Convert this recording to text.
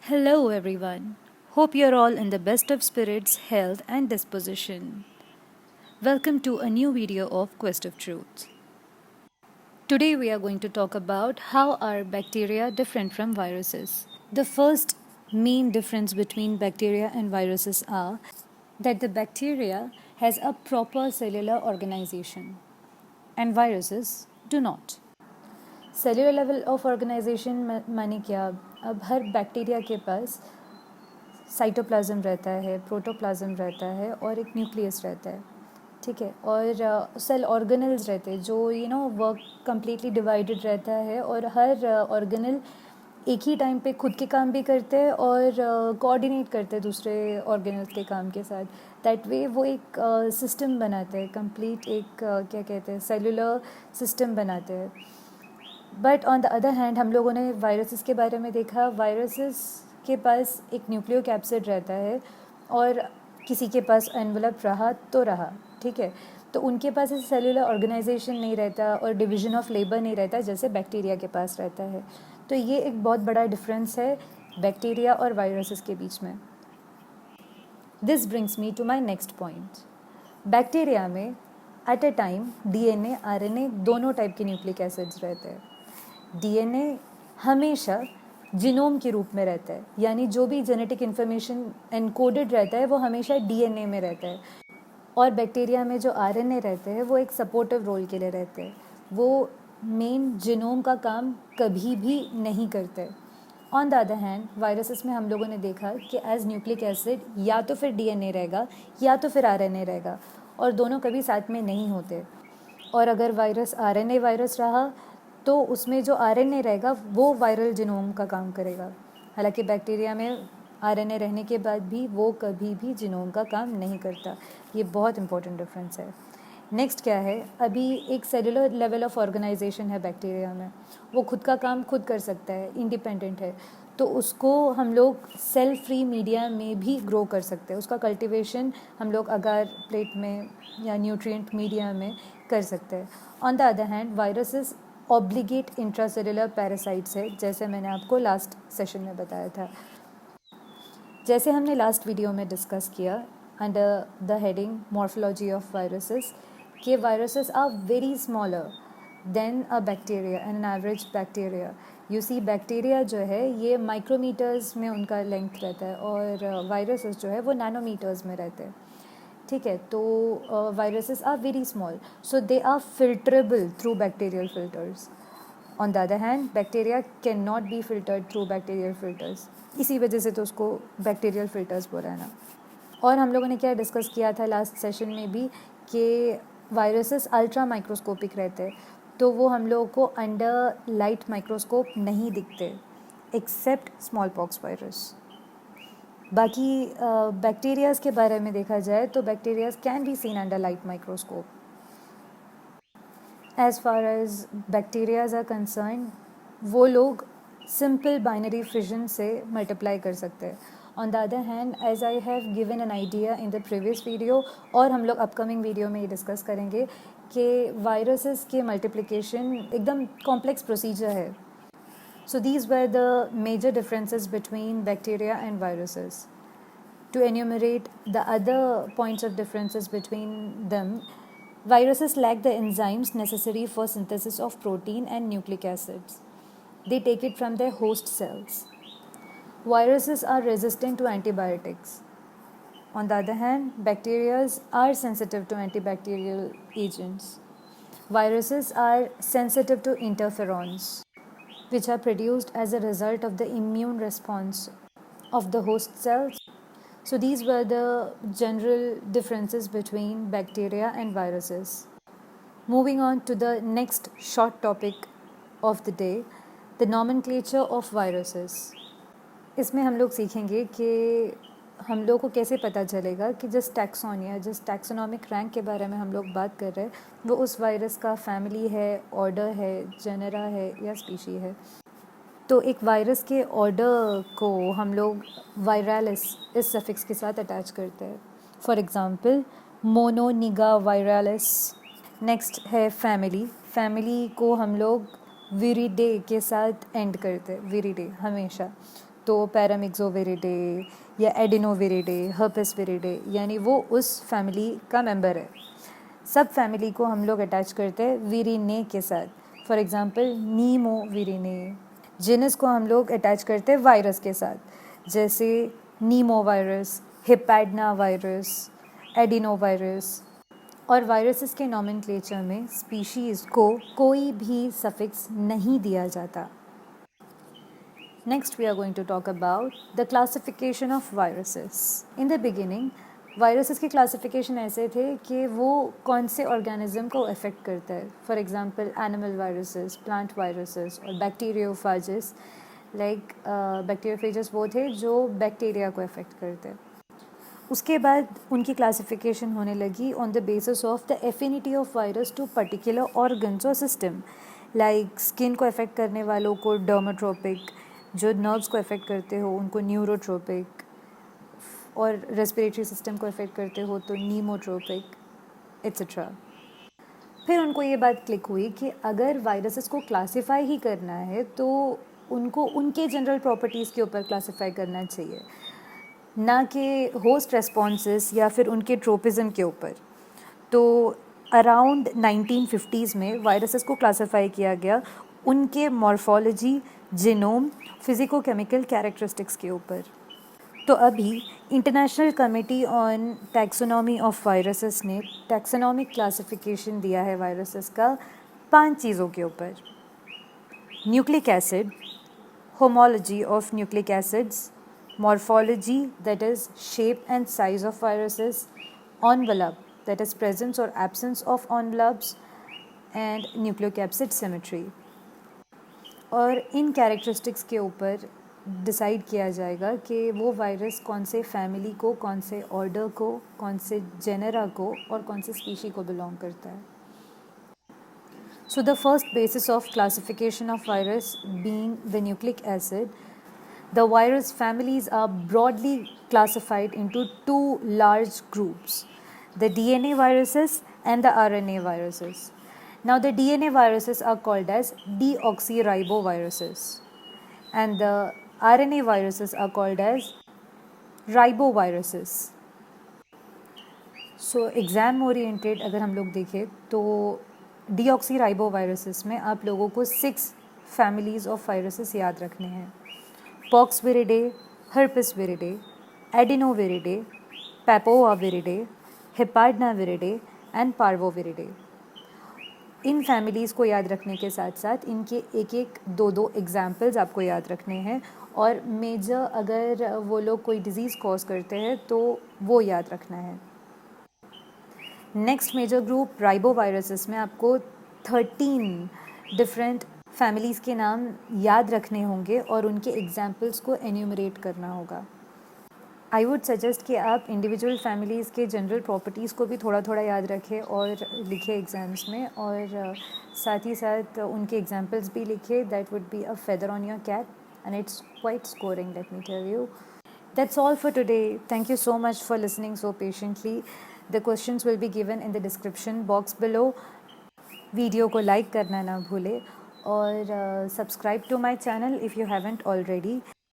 Hello, everyone. Hope you're all in the best of spirits, health, and disposition. Welcome to a new video of Quest of Truth. Today, we are going to talk about how are bacteria different from viruses. The first main difference between bacteria and viruses are that the bacteria has a proper cellular organization and viruses do not. Cellular level of organization माने क्या? अब हर bacteria के पास cytoplasm रहता है, protoplasm रहता है और एक न्यूक्लियस रहता है, ठीक है। और सेल ऑर्गेनल्स रहते हैं जो वर्क कम्प्लीटली डिवाइडेड रहता है और हर ऑर्गेनल एक ही टाइम पे खुद के काम भी करते हैं और कोऑर्डिनेट करते हैं दूसरे ऑर्गेनल्स के काम के साथ। दैट वे वो एक सिस्टम बनाते हैं, कंप्लीट एक क्या कहते हैं, सेलुलर सिस्टम बनाते हैं। But on the other hand हम लोगों ने वायरसेस के बारे में देखा, वायरसेस के पास एक न्यूक्लियो कैप्सिड रहता है और किसी के पास एनवलप रहा तो रहा, ठीक है। तो उनके पास ऐसे सेलुलर ऑर्गेनाइजेशन नहीं रहता और डिवीजन ऑफ लेबर नहीं रहता जैसे बैक्टीरिया के पास रहता है। तो ये एक बहुत बड़ा डिफरेंस है बैक्टीरिया और वायरसेस के बीच में। This brings me to my next point. Bacteria में at a time DNA RNA दोनों टाइप के न्यूक्लिक एसिड्स रहते हैं। डीएनए हमेशा जीनोम के रूप में रहता है, यानी जो भी जेनेटिक इन्फॉर्मेशन एनकोडेड रहता है वो हमेशा डीएनए में रहता है। और बैक्टीरिया में जो आरएनए रहते हैं वो एक सपोर्टिव रोल के लिए रहते हैं, वो मेन जीनोम का काम कभी भी नहीं करते। On the other hand viruses में हम लोगों ने देखा कि एज न्यूक्लिक एसिड या तो फिर डीएनए रहेगा या तो फिर आरएनए रहेगा और दोनों कभी साथ में नहीं होते। और अगर वायरस आरएनए वायरस रहा तो उसमें जो आरएनए रहेगा वो वायरल जीनोम का काम करेगा। हालांकि बैक्टीरिया में आरएनए रहने के बाद भी वो कभी भी जीनोम का काम नहीं करता। ये बहुत इंपॉर्टेंट डिफरेंस है। नेक्स्ट क्या है, अभी एक सेलुलर लेवल ऑफ ऑर्गेनाइजेशन है बैक्टीरिया में, वो खुद का काम खुद कर सकता है, इंडिपेंडेंट है। तो उसको हम लोग सेल फ्री मीडिया में भी ग्रो कर सकते हैं, उसका कल्टीवेशन हम लोग अगार प्लेट में या न्यूट्रिएंट मीडिया में कर सकते हैं। On the other hand viruses obligate intracellular parasites है, जैसे मैंने आपको लास्ट सेशन में बताया था। जैसे हमने लास्ट वीडियो में डिस्कस किया under the heading morphology of viruses कि viruses are very smaller than a bacteria and an average bacteria. You see bacteria जो है ये माइक्रोमीटर्स में उनका लेंथ रहता है और वायरसेस जो है वो नैनोमीटर्स में रहते हैं, ठीक है। तो viruses are very small, so they are filterable through bacterial filters. On the other hand bacteria can not be filtered through bacterial filters, इसी वजह से तो उसको बैक्टीरियल फिल्टर्स बोला है ना। और हम लोगों ने क्या डिस्कस किया था लास्ट सेशन में भी कि वायरसेस अल्ट्रा माइक्रोस्कोपिक रहते हैं, तो वो हम लोगों को अंडर लाइट माइक्रोस्कोप नहीं दिखते एक्सेप्ट स्मॉल पॉक्स वायरस। बाकी बैक्टीरियाज के बारे में देखा जाए तो bacterias can be seen under light microscope. As far as bacterias are concern, वो लोग सिंपल बाइनरी फिजन से मल्टीप्लाई कर सकते हैं। On the other hand as I have given an idea in the previous video, और हम लोग upcoming video में ये डिस्कस करेंगे कि वायरसेस के मल्टीप्लिकेशन एकदम कॉम्प्लेक्स प्रोसीजर है। So these were the major differences between bacteria and viruses. To enumerate the other points of differences between them, viruses lack the enzymes necessary for synthesis of protein and nucleic acids. They take it from their host cells. Viruses are resistant to antibiotics. On the other hand, bacteria are sensitive to antibacterial agents. Viruses are sensitive to interferons, which are produced as a result of the immune response of the host cells. So these were the general differences between bacteria and viruses. Moving on to the next short topic of the day, the nomenclature of viruses. इसमें हम लोग सीखेंगे कि हम लोग को कैसे पता चलेगा कि जिस टैक्सोनिया, जिस टैक्सोनॉमिक रैंक के बारे में हम लोग बात कर रहे हैं वो उस वायरस का फैमिली है, ऑर्डर है, जेनरा है या स्पीशी है। तो एक वायरस के ऑर्डर को हम लोग वायरलिस इस सफिक्स के साथ अटैच करते हैं। For example Mononegavirales. Next है फैमिली, फैमिली को हम लोग विरिडे के साथ एंड करते हैं, विरिडे हमेशा। तो पैरामिक्सोविरिडे या एडिनोविरिडे, हर्पेस विरिडे, यानी वो उस फैमिली का मेंबर है। सब फैमिली को हम लोग अटैच करते हैं विरिने के साथ। For example Pneumovirinae. Genus को हम लोग अटैच करते हैं वायरस के साथ, जैसे नीमो वायरस, हिपैडना वायरस, एडिनो वायरस। और वायरसेस के नॉमेनक्लेचर में स्पीशीज़ को कोई भी सफिक्स नहीं दिया जाता। Next, we are going to talk about the classification of viruses. In the beginning, viruses के क्लासिफिकेशन ऐसे थे कि वो कौन से ऑर्गेनिज्म को अफेक्ट करता है। For example animal viruses, plant viruses और बैक्टीरियोफाजिस। लाइक बैक्टीरियोफेजस वो थे जो बैक्टीरिया को अफेक्ट करते हैं। उसके बाद उनकी क्लासिफिकेशन होने लगी on the basis of the affinity of virus to particular organs और सिस्टम। लाइक स्किन को अफेक्ट करने वालों को डर्माट्रोपिक, जो नर्व्स को अफेक्ट करते हो उनको न्यूरोट्रोपिक, और रेस्पिरेटरी सिस्टम को अफेक्ट करते हो तो नीमोट्रोपिक, एट्सेट्रा। फिर उनको ये बात क्लिक हुई कि अगर वायरसेस को क्लासिफाई ही करना है तो उनको उनके जनरल प्रॉपर्टीज़ के ऊपर क्लासिफाई करना चाहिए, ना कि होस्ट रेस्पॉन्सेस या फिर उनके ट्रोपिज्म के ऊपर। तो अराउंड 1950s में वायरसेस को क्लासिफाई किया गया उनके मॉर्फोलॉजी, जीनोम, फिजिको-केमिकल कैरेक्टरिस्टिक्स के ऊपर। तो अभी international committee on taxonomy of viruses ने टैक्सोनॉमिक क्लासिफिकेशन दिया है वायरसेस का 5 चीज़ों के ऊपर। Nucleic acid, homology of nucleic acids, morphology, that is shape and size of viruses, envelope, that is presence or absence of envelopes, and nucleocapsid symmetry। और इन characteristics के ऊपर डिसाइड किया जाएगा कि वो वायरस कौन से फैमिली को, कौन से ऑर्डर को, कौन से जेनेरा को और कौन से स्पीशी को बिलोंग करता है। So the first basis of classification of virus being the nucleic acid, the virus families are broadly classified into 2 large groups, the DNA viruses and the RNA viruses. Now, the DNA viruses are called as deoxyriboviruses, and the RNA viruses are called as riboviruses. So, exam oriented अगर हम लोग देखें तो deoxyriboviruses में आप लोगों को 6 families of viruses याद रखने हैं। Poxviridae, Herpesviridae, Adenoviridae, Papovaviridae, Hepadnaviridae and Parvoviridae. इन फैमिलीज़ को याद रखने के साथ साथ इनके एक एक दो एग्जाम्पल्स आपको याद रखने हैं, और मेजर अगर वो लोग कोई डिज़ीज़ कॉज करते हैं तो वो याद रखना है। नेक्स्ट मेजर ग्रुप राइबोवायरसेस में आपको 13 डिफरेंट फैमिलीज़ के नाम याद रखने होंगे और उनके एग्जाम्पल्स को एन्यूमरेट करना होगा। आई वुड सजेस्ट कि आप इंडिविजुअल फैमिलीज़ के जनरल प्रॉपर्टीज़ को भी थोड़ा थोड़ा याद रखें और लिखें एग्ज़ाम्स में, और साथ ही साथ उनके एग्जाम्पल्स भी लिखें। That would be a feather on your cap and it's quite scoring, let me tell you. That's all for today. Thank you so much for listening so patiently. The questions will be given in the description box below. Video को like करना ना भूलें, और subscribe to my channel if you haven't already.